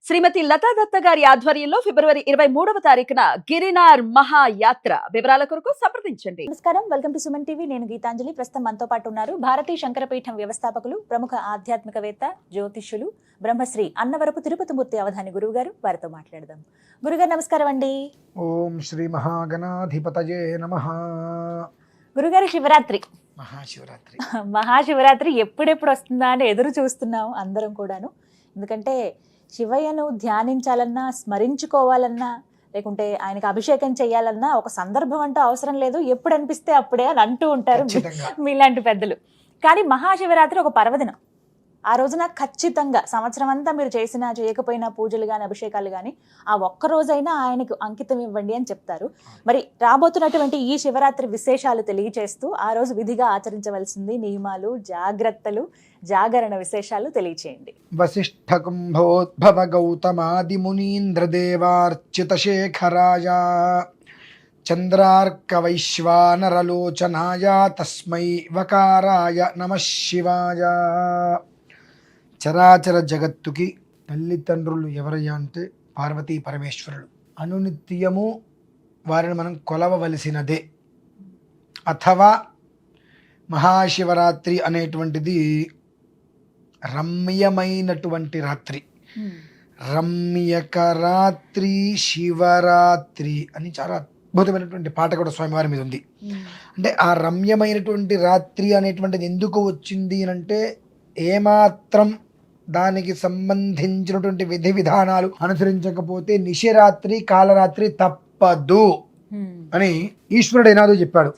శ్రీమతి లతా దత్త గారి ఆధ్వర్యంలో ఫిబ్రవరి 23వ తారీఖున గిరినార్ మహాయాత్ర. వివరాల కొరకు సంప్రదించండి. నమస్కారం, వెల్కమ్ టు సుమన్ టీవీ. నేను గీతాంజలి. ప్రస్తుతం మనతో పాటు ఉన్నారు భారతీయ శంకరపీఠం వ్యవస్థాపకులు, ప్రముఖ ఆధ్యాత్మికవేత్త, జ్యోతిష్యులు, బ్రహ్మశ్రీ అన్నవరపు తిరుపతిమూర్తి అవధాని గురువు గారు. వారితో మాట్లాడదాం. గురుగారు నమస్కారం అండి. ఓం శ్రీ మహాగణాధిపతయే నమః. గురుగారు, శివరాత్రి మహాశివరాత్రి మహాశివరాత్రి ఎప్పుడెప్పుడు వస్తుందా అని ఎదురు చూస్తున్నాం అందరం కూడాను. ఎందుకంటే శివయ్యను ధ్యానించాలన్నా, స్మరించుకోవాలన్నా, లేకుంటే ఆయనకు అభిషేకం చేయాలన్నా ఒక సందర్భం అంటూ అవసరం లేదు, ఎప్పుడు అనిపిస్తే అప్పుడే అని అంటూ ఉంటారు మీలాంటి పెద్దలు. కానీ మహాశివరాత్రి ఒక పర్వదినం. ఆ రోజున ఖచ్చితంగా సంవత్సరం అంతా మీరు చేసినా చేయకపోయినా పూజలు కానీ అభిషేకాలు కానీ ఆ ఒక్క రోజైనా ఆయనకు అంకితం ఇవ్వండి అని చెప్తారు. మరి రాబోతున్నటువంటి ఈ శివరాత్రి విశేషాలు తెలియచేస్తూ ఆ రోజు విధిగా ఆచరించవలసింది నియమాలు, జాగ్రత్తలు, జాగరణ విశేషాలు తెలియచేయండి. వశిష్ఠ కుంభోద్భవ గౌతమాది మునీంద్ర దేవార్చిత శేఖరాయ చంద్రార్క వైశ్వానరలోచనాయ తస్మై వకారాయ నమః శివాయ. చరాచర జగత్తుకి తల్లిదండ్రులు ఎవరయ్యా అంటే పార్వతీ పరమేశ్వరులు. అనునిత్యము వారిని మనం కొలవవలసినదే. అథవా మహాశివరాత్రి అనేటువంటిది రమ్యమైనటువంటి రాత్రి. రమ్యక రాత్రి శివరాత్రి అని చాలా అద్భుతమైనటువంటి పాట కూడా స్వామివారి మీద ఉంది. అంటే ఆ రమ్యమైనటువంటి రాత్రి అనేటువంటిది ఎందుకు వచ్చింది అంటే ఏమాత్రం దానికి సంబంధించినటువంటి విధి విధానాలు అనుసరించకపోతే నిశిరాత్రి కాలరాత్రి తప్పదు అని ఈశ్వరుడు ఏనాదో చెప్పాడు.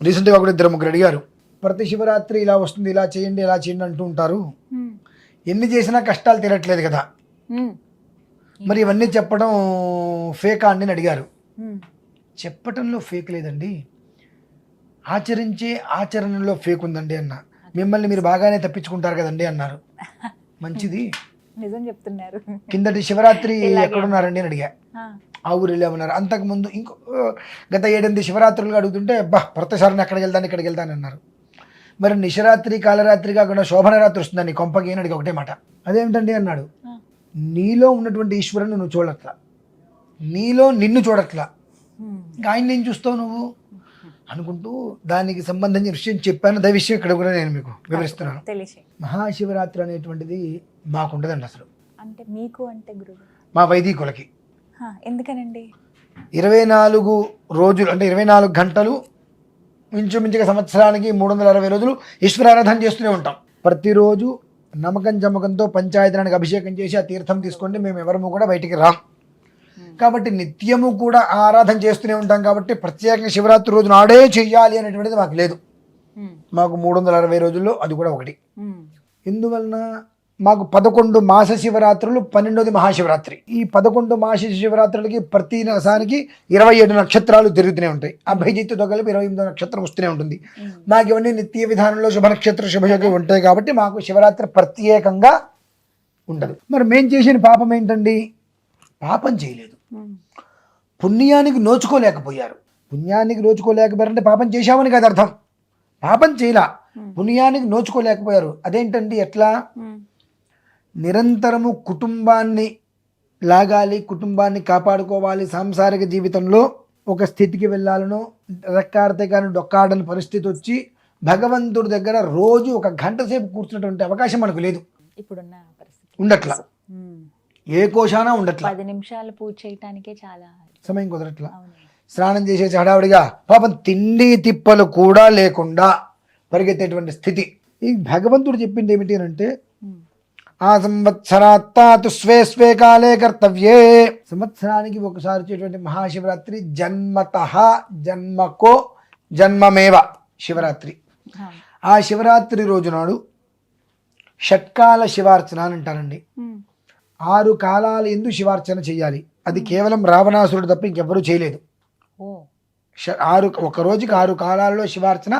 రీసెంట్గా కూడా 2-3 అడిగారు, ప్రతి శివరాత్రి ఇలా వస్తుంది, ఇలా చేయండి, ఇలా చేయండి అంటూ ఉంటారు, ఎన్ని చేసినా కష్టాలు తీరట్లేదు కదా, మరి ఇవన్నీ చెప్పడం ఫేకా అండి అని అడిగారు. చెప్పటంలో ఫేక్ లేదండి, ఆచరించే ఆచరణలో ఫేక్ ఉందండి అన్న. మిమ్మల్ని మీరు బాగానే తప్పించుకుంటారు కదండి అన్నారు. మంచిది, నిజం చెప్తున్నారు. కిందటి శివరాత్రి ఎక్కడున్నారండి అని అడిగా. ఆ ఊరు వెళ్ళామన్నారు. అంతకుముందు గత 7-8 శివరాత్రులుగా అడుగుతుంటే ప్రతిసారి అక్కడికి వెళ్తాను ఇక్కడికి వెళ్తాను అన్నారు. మరి నిశరాత్రి కాలరాత్రి కాకుండా శోభనరాత్రి వస్తుందని కొంపకి అని అడిగి ఒకటే మాట. అదేమిటండి అన్నాడు. నీలో ఉన్నటువంటి ఈశ్వరుని నువ్వు చూడట్లా, నీలో నిన్ను చూడట్లా, ఇంకా ఆయన నేను చూస్తావు నువ్వు అనుకుంటూ దానికి సంబంధించిన విషయం చెప్పాను. అదే విషయం ఇక్కడ కూడా నేను మీకు వివరిస్తున్నాను. మహాశివరాత్రి అనేటువంటిది మాకుండదండి అసలు. అంటే మీకు అంటే గురువు మా వైదికులకి ఎందుకనండి 24 రోజులు అంటే 24 గంటలు ఇంచుమించుగా సంవత్సరానికి 360 రోజులు ఈశ్వరారాధన చేస్తూనే ఉంటాం. ప్రతిరోజు నమ్మకం జమ్మకంతో పంచాయతనానికి అభిషేకం చేసి ఆ తీర్థం తీసుకోండి, మేము ఎవరము కూడా బయటికి రాం. కాబట్టి నిత్యము కూడా ఆరాధన చేస్తూనే ఉంటాం. కాబట్టి ప్రత్యేకంగా శివరాత్రి రోజు నాడే చెయ్యాలి అనేటువంటిది మాకు లేదు. మాకు 360 రోజుల్లో అది కూడా ఒకటి. ఎందువలన మాకు 11 మాస శివరాత్రులు, 12వ మహాశివరాత్రి. ఈ 11 మాస శివరాత్రులకి ప్రతి మాసానికి 27 నక్షత్రాలు తిరుగుతూనే ఉంటాయి. అభయజిత్తుతో కలిపి 28వ నక్షత్రం వస్తూనే ఉంటుంది. మాకు ఇవన్నీ నిత్య విధానంలో శుభ నక్షత్ర శుభయోగం ఉంటాయి. కాబట్టి మాకు శివరాత్రి ప్రత్యేకంగా ఉండదు. మరి మేము చేసిన పాపం ఏంటండి? పాపం చేయలేదు, పుణ్యానికి నోచుకోలేకపోయారు. పుణ్యానికి నోచుకోలేకపోయారంటే పాపం చేశామని కాదు అర్థం. పాపం చేయలా, పుణ్యానికి నోచుకోలేకపోయారు. అదేంటండి? ఎట్లా? నిరంతరము కుటుంబాన్ని లాగాలి, కుటుంబాన్ని కాపాడుకోవాలి, సాంసారిక జీవితంలో ఒక స్థితికి వెళ్ళాలను రెక్కాడితే కానీ డొక్కాడని పరిస్థితి వచ్చి భగవంతుడి దగ్గర రోజు 1 గంట సేపు కూర్చున్నటువంటి అవకాశం మనకు లేదు. ఇప్పుడున్న పరిస్థితి ఉండట్లా, ఏ కోశానా ఉండట్లా. 10 నిమిషాలు పూజ చేయటానికే చాలా సమయం కుదరట్లా. స్నానం చేసేసి హడావుడిగా పాపం తిండి తిప్పలు కూడా లేకుండా పరిగెత్తేటువంటి స్థితి. ఈ భగవంతుడు చెప్పింది ఏమిటి అంటే ఆ సంవత్సరాత్తు స్వే స్వే కాలే కర్తవ్యే. సంవత్సరానికి ఒకసారి వచ్చేటువంటి మహాశివరాత్రి జన్మతః జన్మకో జన్మమేవ శివరాత్రి. ఆ శివరాత్రి రోజు నాడు షట్కాల శివార్చన అని అంటారండి. 6 కాలాలు ఎందు శివార్చన చెయ్యాలి. అది కేవలం రావణాసురుడు తప్ప ఇంకెవ్వరూ చేయలేదు. ఒక రోజుకి 6 కాలాల్లో శివార్చన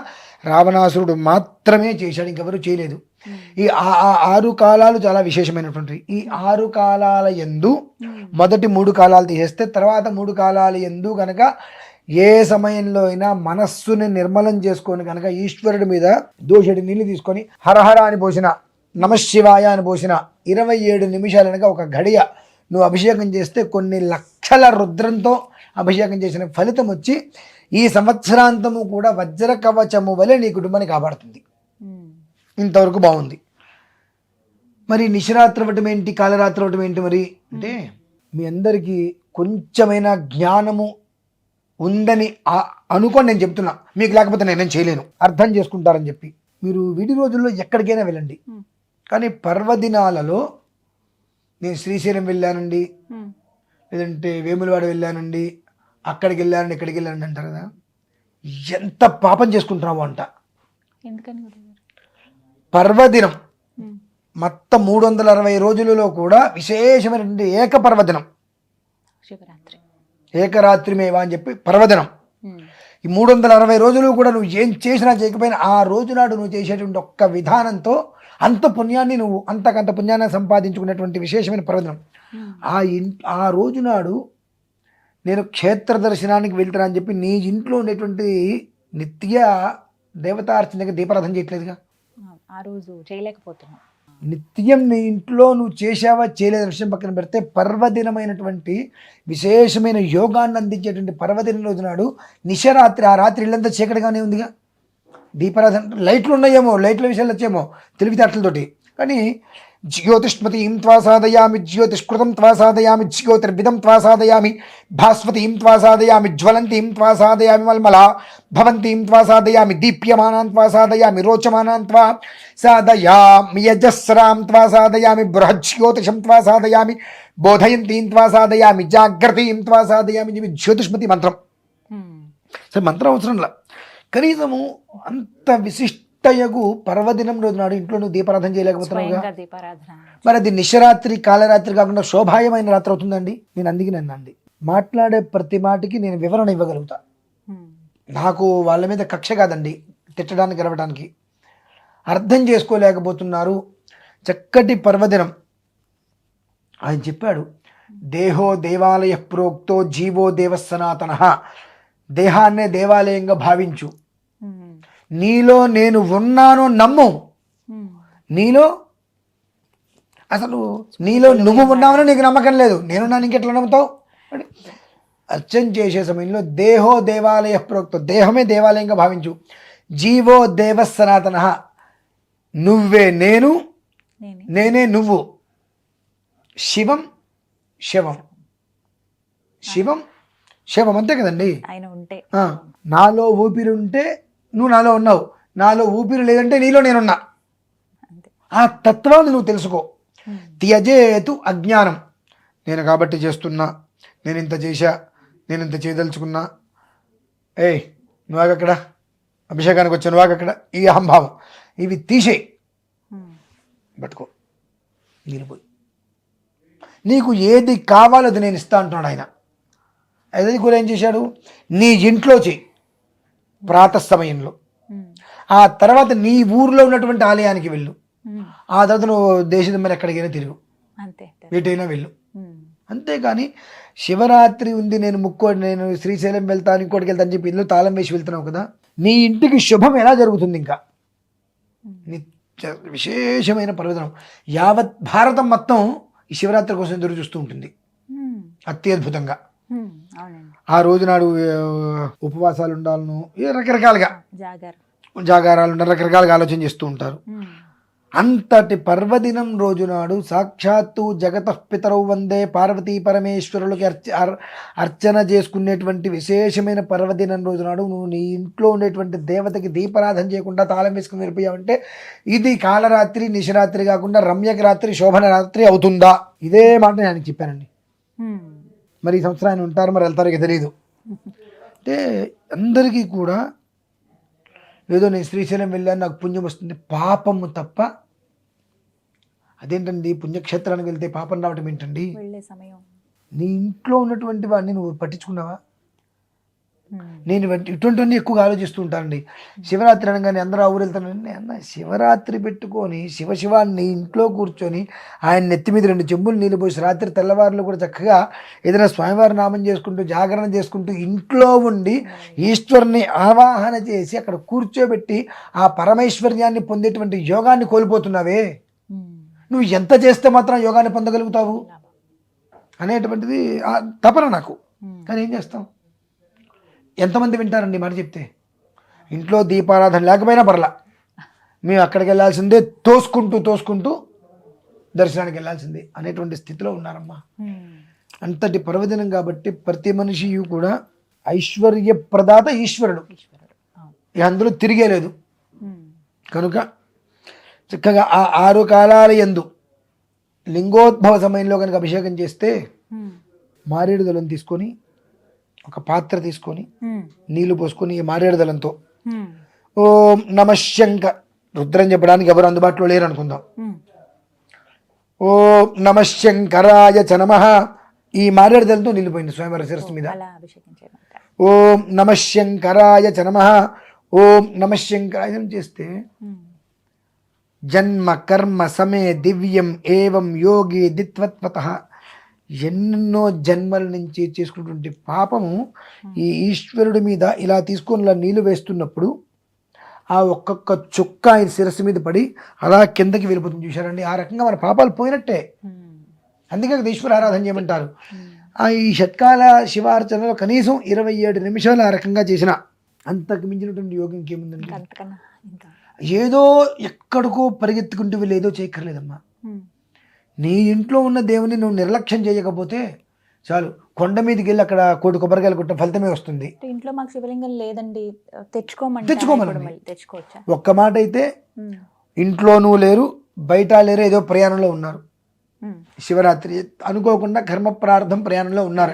రావణాసురుడు మాత్రమే చేశాడు, ఇంకెవరూ చేయలేదు. ఈ 6 కాలాలు చాలా విశేషమైనటువంటివి. ఈ 6 కాలాల యందు మొదటి 3 కాలాలు తీసేస్తే తర్వాత 3 కాలాలు యందు కనుక ఏ సమయంలో అయినా మనస్సుని నిర్మలం చేసుకొని కనుక ఈశ్వరుడి మీద దోషడి నీళ్ళు తీసుకొని హరహర అని పోసిన నమశివాయ అని పోసిన 27 నిమిషాలు అనగా ఒక గడియ నువ్వు అభిషేకం చేస్తే కొన్ని లక్షల రుద్రంతో అభిషేకం చేసిన ఫలితం వచ్చి ఈ సంవత్సరాంతము కూడా వజ్ర కవచము వలె నీ కుటుంబాన్ని కాపాడుతుంది. ఇంతవరకు బాగుంది. మరి నిశరాత్రి అవ్వటం ఏంటి, కాలరాత్రి అవ్వటం ఏంటి? మరి అంటే మీ అందరికీ కొంచెమైనా జ్ఞానము ఉందని అనుకోని నేను చెప్తున్నా, మీకు లేకపోతే నేనేం చేయలేను, అర్థం చేసుకుంటారని చెప్పి. మీరు వీడి రోజుల్లో ఎక్కడికైనా వెళ్ళండి, కానీ పర్వదినాలలో నేను శ్రీశైలం వెళ్ళానండి, లేదంటే వేములవాడ వెళ్ళానండి, అక్కడికి వెళ్ళానండి, ఇక్కడికి వెళ్ళానండి అంటారు కదా, ఎంత పాపం చేసుకుంటున్నావు అంట. ఎందుకని పర్వదినం మొత్తం 360 రోజులలో కూడా విశేషమైనటువంటి ఏకపర్వదినం, శివరాత్రి, ఏకరాత్రిమేవా అని చెప్పి పర్వదినం. ఈ 360 రోజులు కూడా నువ్వు ఏం చేసినా చేయకపోయినా ఆ రోజు నాడు నువ్వు చేసేటువంటి ఒక్క విధానంతో అంత పుణ్యాన్ని నువ్వు అంతకంత పుణ్యాన్ని సంపాదించుకునేటువంటి విశేషమైన పర్వదినం. ఆ రోజు నాడు నేను క్షేత్ర దర్శనానికి వెళ్తాను అని చెప్పి నీ ఇంట్లో ఉండేటువంటి నిత్య దేవతార్చనకి దీపారాధన చేయట్లేదుగా, ఆ రోజు చేయలేకపోతున్నాం. నిత్యం నీ ఇంట్లో నువ్వు చేసావా చేయలేదనే విషయం పక్కన పెడితే పర్వదినమైనటువంటి విశేషమైన యోగాన్ని అందించేటువంటి పర్వదిన రోజు నాడు నిశరాత్రి, ఆ రాత్రి ఇల్లంతా చీకటిగానే ఉందిగా, దీపారాధన లైట్లు ఉన్నాయేమో, లైట్ల విషయాలు వచ్చేమో తెలివితేటలతోటి, కానీ జ్యోతిష్మతీం త్వా సాధయామి, జ్యోతిష్కృతం త్వా సాధయామి, జ్యోతిర్విదం త్వా సాధయామి, భాస్వతీం త్వా సాధయామి, జ్వలంతీం త్వా సాధయామి, మల్మలా భవంతీం త్వా సాధయామి, దీప్యమానాన్ త్వా సాధయామి, రోచమానాన్ త్వా సాధయామి, యజస్రాం త్వా సాధయామి, బృహజ్యోతిషం త్వా సాధయామి, బోధయంతీం త్వా సాధయామి, జాగ్రతీం త్వా సాధయామి. ఇవి జ్యోతిష్మతి మంత్రం. సరే, మంత్రం అవసరంలా, కనీసము అంత విశిష్టయగు పర్వదినం రోజు నాడు ఇంట్లో నువ్వు దీపారాధన చేయలేకపోతున్నావుగా, మరి అది నిశరాత్రి కాలరాత్రి కాకుండా శోభాయమైన రాత్రి అవుతుందండి. నేను అందుకే నన్ను అండి మాట్లాడే ప్రతి మాటికి నేను వివరణ ఇవ్వగలుగుతా. నాకు వాళ్ళ మీద కక్ష కాదండి, తిట్టడానికి గెలవడానికి. అర్థం చేసుకోలేకపోతున్నారు. చక్కటి పర్వదినం ఆయన చెప్పాడు, దేహో దేవాలయ ప్రోక్తో జీవో దేవ సనాతన. దేహాన్నే దేవాలయంగా భావించు, నీలో నేను ఉన్నాను నమ్ము, నీలో అసలు నీలో నువ్వు ఉన్నావని నీకు నమ్మకం లేదు, నేనున్నాను ఇంకెట్లా నమ్ముతావు? అర్చన చేసే సమయంలో దేహో దేవాలయ ప్రోక్తో, దేహమే దేవాలయంగా భావించు, జీవో దేవ సనాతన, నువ్వే నేను, నేనే నువ్వు, శివం శవం, శివం శవం, అంతే కదండి. ఆయన ఉంటే నాలో ఊపిరి ఉంటే నువ్వు నాలో ఉన్నావు, నాలో ఊపిరి లేదంటే నీలో నేనున్నా. ఆ తత్వాన్ని నువ్వు తెలుసుకో. త్యజేతు అజ్ఞానం, నేను కాబట్టి చేస్తున్నా, నేను ఇంత చేశా, నేను ఇంత చేయదలుచుకున్నా, నువ్వాగక్కడ అభిషేకానికి వచ్చా, నువ్వాగక్కడ, ఈ అహంభావం ఇవి తీసేయి, పట్టుకో, నిలిపోయి నీకు ఏది కావాలో అది నేను ఇస్తా అంటున్నాడు ఆయన. అది కూడా ఏం చేశాడు, నీ ఇంట్లో చెయ్యి ప్రాతః-సమయంలో, ఆ తర్వాత నీ ఊర్లో ఉన్నటువంటి ఆలయానికి వెళ్ళు, ఆ తర్వాత నువ్వు దేశం మీద ఎక్కడికైనా తిరుగు, ఎటైనా వెళ్ళు. అంతేకాని శివరాత్రి ఉంది, నేను శ్రీశైలం వెళ్తాను, ఇంకోటికి వెళ్తాను చెప్పి ఇల్లు తాళం వేసి వెళ్తున్నావు కదా, నీ ఇంటికి శుభం ఎలా జరుగుతుంది? ఇంకా విశేషమైన పర్వదినం. యావత్ భారతం మొత్తం ఈ శివరాత్రి కోసం ఎదురు చూస్తూ ఉంటుంది అత్యద్భుతంగా. ఆ రోజు నాడు ఉపవాసాలు ఉండాలను, రకరకాలుగా జాగారాలు ఉండాలి, రకరకాలుగా ఆలోచన చేస్తూ ఉంటారు. అంతటి పర్వదినం రోజు నాడు సాక్షాత్తు జగతఃపితరౌ వందే పార్వతీ పరమేశ్వరులకి అర్చన చేసుకునేటువంటి విశేషమైన పర్వదినం రోజు నాడు నువ్వు నీ ఇంట్లో ఉండేటువంటి దేవతకి దీపారాధన చేయకుండా తాళం వేసుకుని వెళ్ళిపోయావంటే ఇది కాలరాత్రి నిశరాత్రి కాకుండా రమ్యక రాత్రి శోభన రాత్రి అవుతుందా? ఇదే మాట నేను ఆయనకి చెప్పానండి. మరి ఈ సంవత్సరం ఆయన ఉంటారు, మరి వెళ్తారో తెలియదు. అంటే అందరికీ కూడా ఏదో నేను శ్రీశైలం వెళ్ళాను నాకు పుణ్యం వస్తుంది, పాపము తప్ప. అదేంటండి, పుణ్యక్షేత్రానికి వెళ్తే పాపం రావటం ఏంటండి? నీ ఇంట్లో ఉన్నటువంటి వాడిని నువ్వు పట్టించుకున్నావా? నేను ఇటువంటివన్నీ ఎక్కువగా ఆలోచిస్తూ ఉంటానండి. శివరాత్రి అనగానే అందరూ ఆ ఊరు వెళ్తానండి, అన్న శివరాత్రి పెట్టుకొని శివాన్ని ఇంట్లో కూర్చొని ఆయన నెత్తి మీద 2 చెంబులు నీళ్ళు పోసి రాత్రి తెల్లవారులు కూడా చక్కగా ఏదైనా స్వామివారి నామం చేసుకుంటూ జాగరణ చేసుకుంటూ ఇంట్లో ఉండి ఈశ్వరుని ఆవాహన చేసి అక్కడ కూర్చోబెట్టి ఆ పరమైశ్వర్యాన్ని పొందేటువంటి యోగాన్ని కోల్పోతున్నావే. నువ్వు ఎంత చేస్తే మాత్రం యోగాన్ని పొందగలుగుతావు అనేటువంటిది ఆ తపన నాకు. కానీ ఏం చేస్తాం, ఎంతమంది వింటారండి మాట చెప్తే. ఇంట్లో దీపారాధన లేకపోయినా పర్లా, మేము అక్కడికి వెళ్ళాల్సిందే, తోసుకుంటూ దర్శనానికి వెళ్ళాల్సిందే అనేటువంటి స్థితిలో ఉన్నారమ్మా. అంతటి పర్వదినం కాబట్టి ప్రతి మనిషి కూడా ఐశ్వర్య ప్రదాత ఈశ్వరుడు, ఇక అందులో తిరిగే లేదు. కనుక చక్కగా ఆ 6 కాలాల యందు లింగోద్భవ సమయంలో కనుక అభిషేకం చేస్తే మారేడు దళం తీసుకొని, ఒక పాత్ర తీసుకొని నీళ్లు పోసుకొని ఈ మారేడు దళంతో ఓం నమః శంకర, రుద్రం చెప్పడానికి ఎవరు అందుబాటులో లేరు అనుకుందాం. ఓం నమః శంకరాయ చ నమః, ఈ మారేడు దళంతో నీళ్లు పోయింది స్వయంవర శిరస్సు మీద. ఓం నమః శంకరాయ చ నమః, ఓం నమః శంకరాయ చేస్తే జన్మ కర్మ సమే దివ్యం ఏవం యోగి దిత్వత్వతః, ఎన్నో జన్మల నుంచి చేసుకున్నటువంటి పాపము ఈ ఈశ్వరుడి మీద ఇలా తీసుకొని ఇలా నీళ్లు వేస్తున్నప్పుడు ఆ ఒక్కొక్క చుక్క ఆయన శిరస్సు మీద పడి అలా కిందకి వెళ్ళిపోతుంది. చూశారండి, ఆ రకంగా మన పాపాలు పోయినట్టే. అందుకే ఈశ్వర ఆరాధన చేయమంటారు. ఈ షట్కాల శివార్చనలో కనీసం 27 నిమిషాలు ఆ రకంగా చేసిన అంతకు మించినటువంటి యోగం ఇంకేముందండి. ఏదో ఎక్కడికో పరిగెత్తుకుంటూ వీళ్ళు ఏదో చేయక్కర్లేదమ్మా. నీ ఇంట్లో ఉన్న దేవుని నువ్వు నిర్లక్ష్యం చేయకపోతే చాలు, కొండ మీదకి వెళ్ళి అక్కడ 1 కోటి కొబ్బరికాయలు కొట్టిన ఫలితమే వస్తుంది. ఇంట్లో మాకు శివలింగం లేదండి, తెచ్చుకోమని. తెచ్చుకోవచ్చా? ఒక్క మాట అయితే ఇంట్లోనూ లేరు, బయట లేరు, ఏదో ప్రయాణంలో ఉన్నారు. శివరాత్రి అనుకోకుండా కర్మ ప్రార్థం ప్రయాణంలో ఉన్నారు,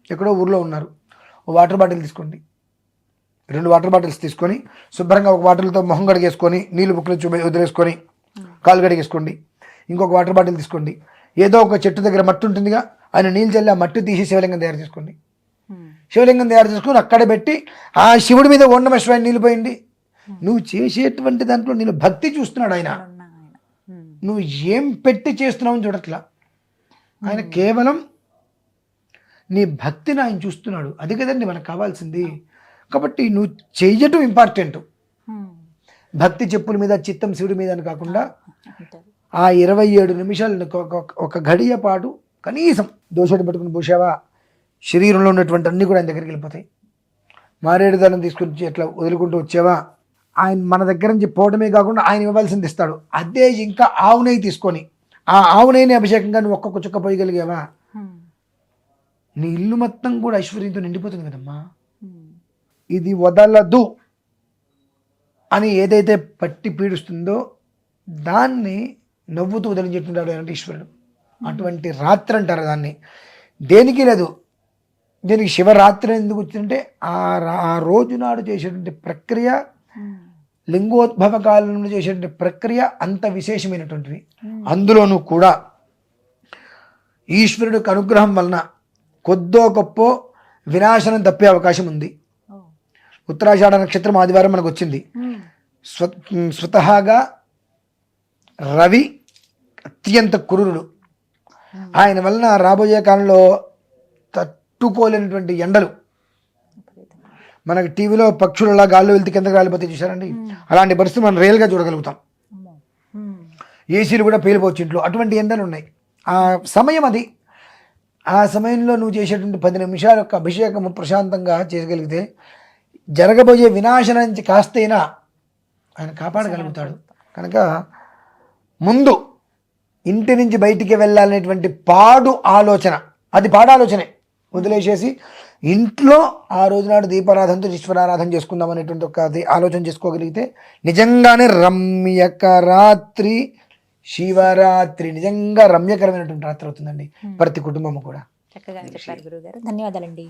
ఎక్కడో ఊర్లో ఉన్నారు. ఓ వాటర్ బాటిల్ తీసుకోండి, 2 వాటర్ బాటిల్స్ తీసుకొని శుభ్రంగా ఒక వాటర్లతో మొహం కడిగేసుకొని నీళ్ళు బుక్కులు వదిలేసుకొని కాలు కడిగేసుకోండి. ఇంకొక వాటర్ బాటిల్ తీసుకోండి, ఏదో ఒక చెట్టు దగ్గర మట్టి ఉంటుందిగా, ఆయన నీళ్ళు చల్లి ఆ మట్టి తీసి శివలింగం తయారు చేసుకోండి. శివలింగం తయారు చేసుకొని అక్కడ పెట్టి ఆ శివుడి మీద ఓం నమః శివాయ నీళ్ళు పోయండి. నువ్వు చేసేటువంటి దాంట్లో నేను భక్తి చూస్తున్నాడు ఆయన. నువ్వు ఏం పెట్టి చేస్తున్నావు చూడట్లా, ఆయన కేవలం నీ భక్తిని ఆయన చూస్తున్నాడు. అది కదండి మనకు కావాల్సింది. కాబట్టి నువ్వు చెయ్యటం ఇంపార్టెంట్. భక్తి చెప్పుల మీద చిత్తం శివుడి మీద అని కాకుండా ఆ 27 నిమిషాలు ఒక గడియ పాటు కనీసం దోషాన్ని పట్టుకుని పోసావా, శరీరంలో ఉన్నటువంటి అన్నీ కూడా ఆయన దగ్గరికి వెళ్ళిపోతాయి. మారేడు దళం తీసుకొచ్చి ఎట్లా వదులుకుంటూ వచ్చావా, ఆయన మన దగ్గర నుంచి పోవడమే కాకుండా ఆయన ఇవ్వాల్సింది ఇస్తాడు. అదే ఇంకా ఆవు నెయ్యి తీసుకొని ఆ ఆవు నెయ్యిని అభిషేకంగా నువ్వు ఒక్కొక్క చుక్క పోయగలిగావా, నీ ఇల్లు మొత్తం కూడా ఐశ్వర్యంతో నిండిపోతుంది కదమ్మా. ఇది వదలదు అని ఏదైతే పట్టి పీడిస్తుందో దాన్ని నవ్వుతూ వదిలించేట్టున్నాడు అంటే ఈశ్వరుడు. అటువంటి రాత్రి అంటారు దాన్ని. దేనికి లేదు, దీనికి శివరాత్రి ఎందుకు వచ్చిందంటే ఆ రోజు నాడు చేసేటువంటి ప్రక్రియ, లింగోద్భవ కాలంలో చేసేటువంటి ప్రక్రియ అంత విశేషమైనటువంటిది. అందులోనూ కూడా ఈశ్వరుడికి అనుగ్రహం వలన కొద్దో గొప్ప వినాశనం తప్పే అవకాశం ఉంది. ఉత్తరాషాఢ నక్షత్రం ఆదివారం మనకు వచ్చింది. స్వతహాగా రవి అత్యంత క్రూరుడు. ఆయన వలన రాబోయే కాలంలో తట్టుకోలేనటువంటి ఎండలు, మనకి టీవీలో పక్షులలా గాల్లో వెళ్తే కిందకి రాలిపోతే చూసారండి, అలాంటి పరిస్థితి మనం రియల్గా చూడగలుగుతాం. ఏసీలు కూడా పేలిపోవచ్చు ఇంట్లో, అటువంటి ఎండలు ఉన్నాయి. ఆ సమయం అది. ఆ సమయంలో నువ్వు చేసేటువంటి 10 నిమిషాల యొక్క అభిషేకము ప్రశాంతంగా చేయగలిగితే జరగబోయే వినాశనం నుంచి కాస్తైనా ఆయన కాపాడగలుగుతాడు. కనుక ముందు ఇంటి నుంచి బయటికి వెళ్ళాలనేటువంటి పాడు ఆలోచన, అది పాడు ఆలోచనే వదిలేసేసి ఇంట్లో ఆ రోజునాడు దీపారాధనతో ఈశ్వరారాధన చేసుకుందాం అనేటువంటి ఒక ఆలోచన చేసుకోగలిగితే నిజంగానే రమ్యక రాత్రి, శివరాత్రి నిజంగా రమ్యకరమైనటువంటి రాత్రి అవుతుందండి ప్రతి కుటుంబము కూడా. చక్కగా చెప్పారు గురుగారు, ధన్యవాదాలండి.